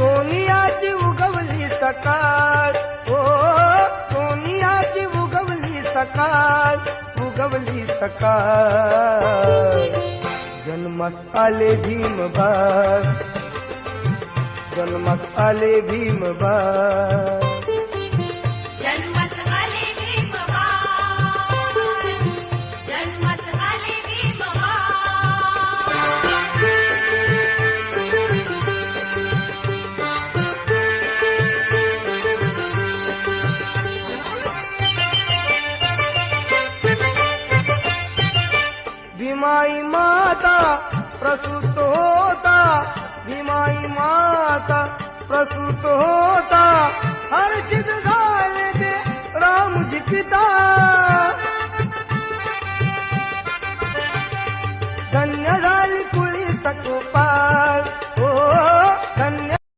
सोनियाची उगवली सकाळ, ओ सोनियाची उगवली सकाळ, उगवली सकाळ. जन्मास आले भीमबाळ, जन्मास आले भीमबाळ. जन्मास आले भीमबाळ, जन्मास आले भीमाई माता प्रसूत होता, भीमाई माता प्रसूत होता. हर्षित झाले ते रामजी पिता, धन्य झाली